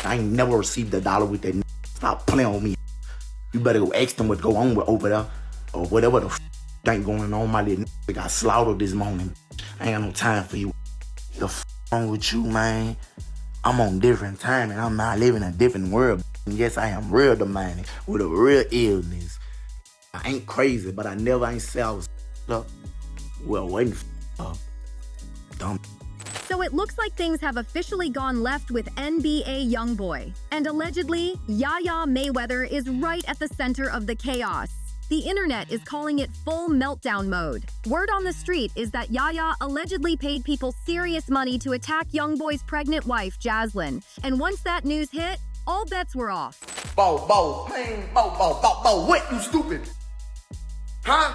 I ain't never received $1 with that. Stop playing on me. You better go ask them what go on with over there or whatever the thing going on. My little got slaughtered this morning. I ain't got no time for you. The wrong with you, man? I'm on different time and I'm not living in a different world. And yes, I am real demanding with a real illness. I ain't crazy, but I never ain't say I was up. Well, waiting for dumb. So it looks like things have officially gone left with NBA Youngboy. And allegedly, Yaya Mayweather is right at the center of the chaos. The internet is calling it full meltdown mode. Word on the street is that Yaya allegedly paid people serious money to attack Youngboy's pregnant wife, Jaslyn. And once that news hit, all bets were off. What, you stupid? Huh?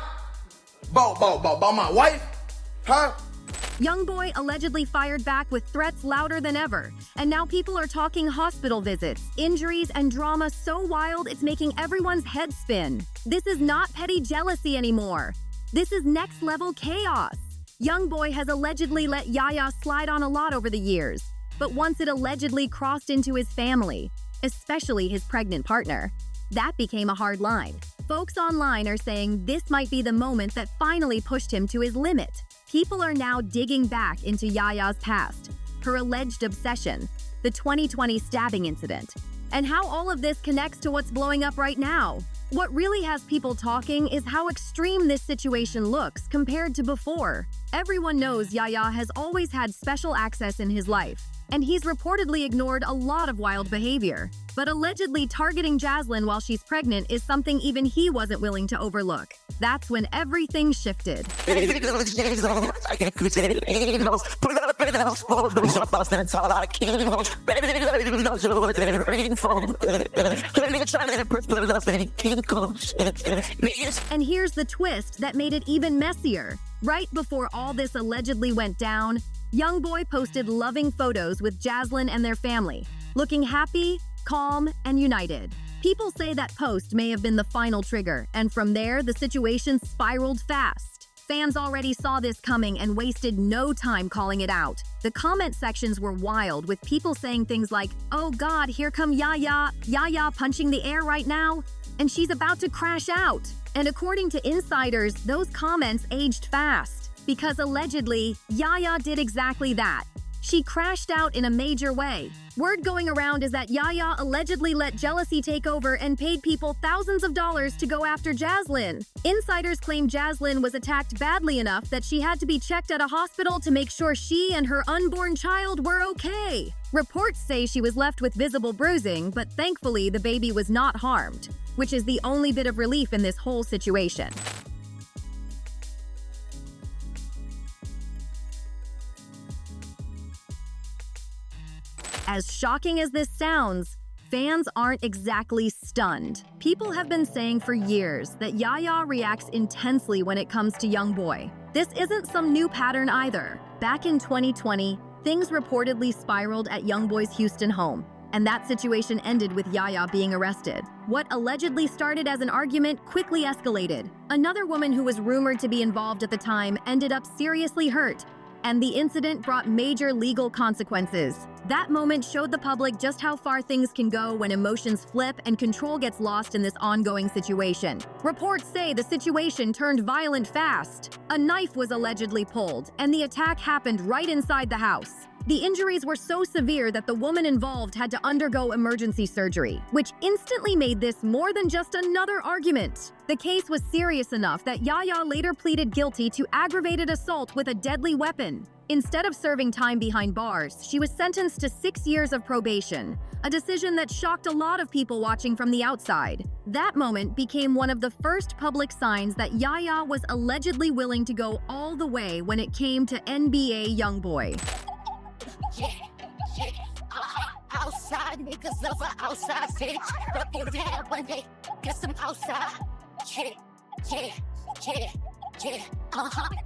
My wife? Huh? Youngboy allegedly fired back with threats louder than ever, and now people are talking hospital visits, injuries, and drama so wild it's making everyone's head spin. This is not petty jealousy anymore. This is next-level chaos. Youngboy has allegedly let Yaya slide on a lot over the years, but once it allegedly crossed into his family, especially his pregnant partner, that became a hard line. Folks online are saying this might be the moment that finally pushed him to his limit. People are now digging back into Yaya's past, her alleged obsession, the 2020 stabbing incident, and how all of this connects to what's blowing up right now. What really has people talking is how extreme this situation looks compared to before. Everyone knows Yaya has always had special access in his life, and he's reportedly ignored a lot of wild behavior. But allegedly targeting Jaslyn while she's pregnant is something even he wasn't willing to overlook. That's when everything shifted. And here's the twist that made it even messier. Right before all this allegedly went down, Youngboy posted loving photos with Jaslyn and their family, looking happy, calm, and united. People say that post may have been the final trigger, and from there, the situation spiraled fast. Fans already saw this coming and wasted no time calling it out. The comment sections were wild, with people saying things like, "Oh God, here come Yaya punching the air right now, and she's about to crash out." And according to insiders, those comments aged fast, because allegedly, Yaya did exactly that. She crashed out in a major way. Word going around is that Yaya allegedly let jealousy take over and paid people thousands of dollars to go after Jaslyn. Insiders claim Jaslyn was attacked badly enough that she had to be checked at a hospital to make sure she and her unborn child were okay. Reports say she was left with visible bruising, but thankfully the baby was not harmed, which is the only bit of relief in this whole situation. As shocking as this sounds, fans aren't exactly stunned. People have been saying for years that Yaya reacts intensely when it comes to Youngboy. This isn't some new pattern either. Back in 2020, things reportedly spiraled at Youngboy's Houston home, and that situation ended with Yaya being arrested. What allegedly started as an argument quickly escalated. Another woman who was rumored to be involved at the time ended up seriously hurt, and the incident brought major legal consequences. That moment showed the public just how far things can go when emotions flip and control gets lost in this ongoing situation. Reports say the situation turned violent fast. A knife was allegedly pulled, and the attack happened right inside the house. The injuries were so severe that the woman involved had to undergo emergency surgery, which instantly made this more than just another argument. The case was serious enough that Yaya later pleaded guilty to aggravated assault with a deadly weapon. Instead of serving time behind bars, she was sentenced to 6 years of probation, a decision that shocked a lot of people watching from the outside. That moment became one of the first public signs that Yaya was allegedly willing to go all the way when it came to NBA Youngboy. Outside niggas over outside bitch. Up your dad one day, get some outside.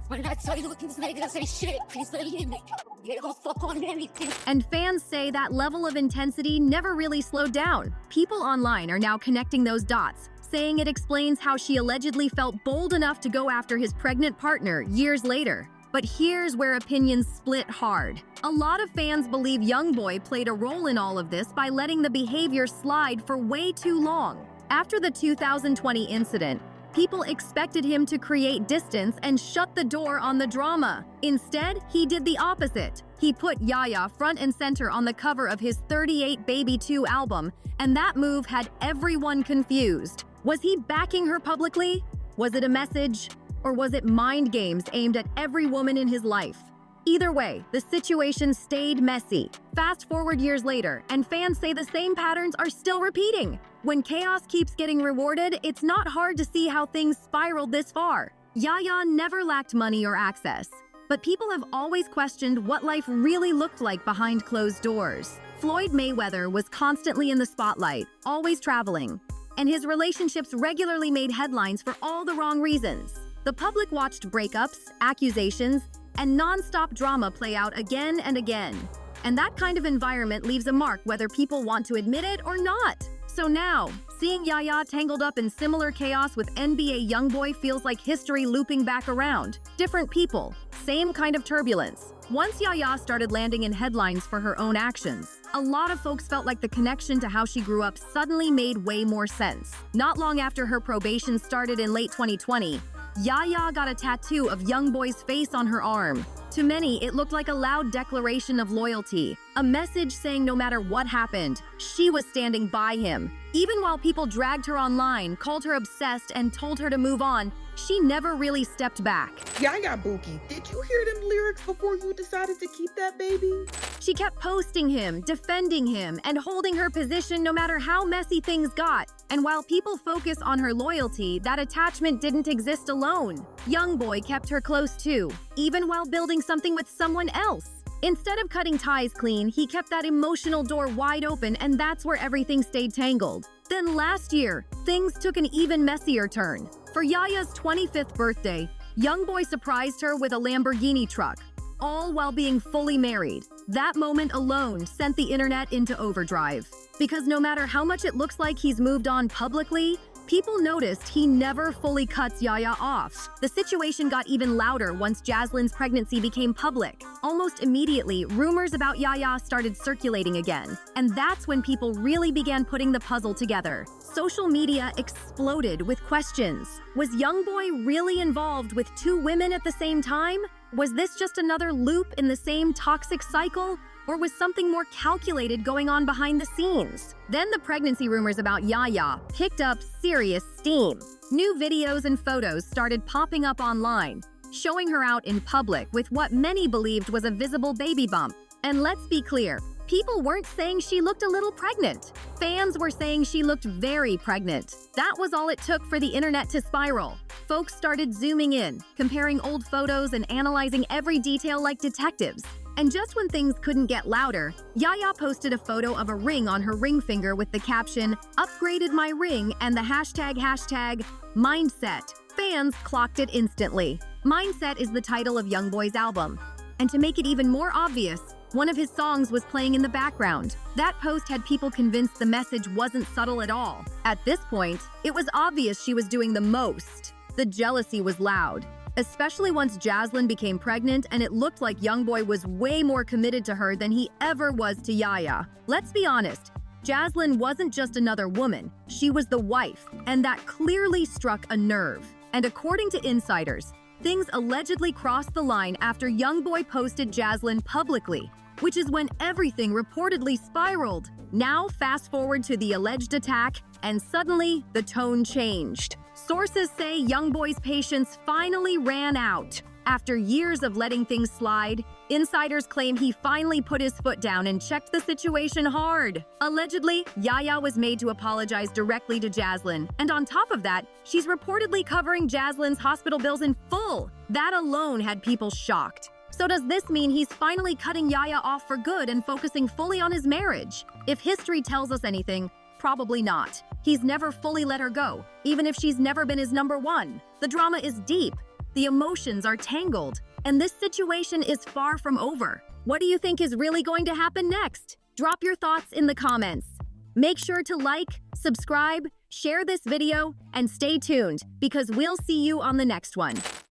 When I tell you these niggas ain't shit, please believe me. They gon' fuck on anything. And fans say that level of intensity never really slowed down. People online are now connecting those dots, saying it explains how she allegedly felt bold enough to go after his pregnant partner years later. But here's where opinions split hard. A lot of fans believe Youngboy played a role in all of this by letting the behavior slide for way too long. After the 2020 incident, people expected him to create distance and shut the door on the drama. Instead, he did the opposite. He put Yaya front and center on the cover of his 38 Baby 2 album, and that move had everyone confused. Was he backing her publicly? Was it a message? Or was it mind games aimed at every woman in his life? Either way, the situation stayed messy. Fast forward years later, and fans say the same patterns are still repeating. When chaos keeps getting rewarded, it's not hard to see how things spiraled this far. Yaya never lacked money or access, but people have always questioned what life really looked like behind closed doors. Floyd Mayweather was constantly in the spotlight, always traveling, and his relationships regularly made headlines for all the wrong reasons. The public watched breakups, accusations, and non-stop drama play out again and again. And that kind of environment leaves a mark whether people want to admit it or not. So now, seeing Yaya tangled up in similar chaos with NBA Youngboy feels like history looping back around. Different people, same kind of turbulence. Once Yaya started landing in headlines for her own actions, a lot of folks felt like the connection to how she grew up suddenly made way more sense. Not long after her probation started in late 2020, Yaya got a tattoo of Youngboy's face on her arm. To many, it looked like a loud declaration of loyalty, a message saying no matter what happened, she was standing by him. Even while people dragged her online, called her obsessed, and told her to move on, she never really stepped back. Yaya Buki, did you hear them lyrics before you decided to keep that baby? She kept posting him, defending him, and holding her position no matter how messy things got. And while people focus on her loyalty, that attachment didn't exist alone. Youngboy kept her close too, even while building something with someone else. Instead of cutting ties clean, he kept that emotional door wide open, and that's where everything stayed tangled. Then last year, things took an even messier turn. For Yaya's 25th birthday, Youngboy surprised her with a Lamborghini truck, all while being fully married. That moment alone sent the internet into overdrive. Because no matter how much it looks like he's moved on publicly, people noticed he never fully cuts Yaya off. The situation got even louder once Jaslyn's pregnancy became public. Almost immediately, rumors about Yaya started circulating again. And that's when people really began putting the puzzle together. Social media exploded with questions. Was Youngboy really involved with two women at the same time? Was this just another loop in the same toxic cycle? Or was something more calculated going on behind the scenes? Then the pregnancy rumors about Yaya picked up serious steam. New videos and photos started popping up online, showing her out in public with what many believed was a visible baby bump. And let's be clear, people weren't saying she looked a little pregnant. Fans were saying she looked very pregnant. That was all it took for the internet to spiral. Folks started zooming in, comparing old photos and analyzing every detail like detectives. And just when things couldn't get louder, Yaya posted a photo of a ring on her ring finger with the caption, "Upgraded my ring," and the hashtag mindset. Fans clocked it instantly. Mindset is the title of Youngboy's album. And to make it even more obvious, one of his songs was playing in the background. That post had people convinced the message wasn't subtle at all. At this point, it was obvious she was doing the most. The jealousy was loud, especially once Jaslyn became pregnant and it looked like Youngboy was way more committed to her than he ever was to Yaya. Let's be honest, Jaslyn wasn't just another woman, she was the wife, and that clearly struck a nerve. And according to insiders, things allegedly crossed the line after Youngboy posted Jaslyn publicly, which is when everything reportedly spiraled. Now fast forward to the alleged attack, and suddenly the tone changed. Sources say Youngboy's patience finally ran out. After years of letting things slide, insiders claim he finally put his foot down and checked the situation hard. Allegedly, Yaya was made to apologize directly to Jaslyn, and on top of that, she's reportedly covering Jaslyn's hospital bills in full. That alone had people shocked. So does this mean he's finally cutting Yaya off for good and focusing fully on his marriage? If history tells us anything, probably not. He's never fully let her go, even if she's never been his number one. The drama is deep, the emotions are tangled, and this situation is far from over. What do you think is really going to happen next? Drop your thoughts in the comments. Make sure to like, subscribe, share this video, and stay tuned because we'll see you on the next one.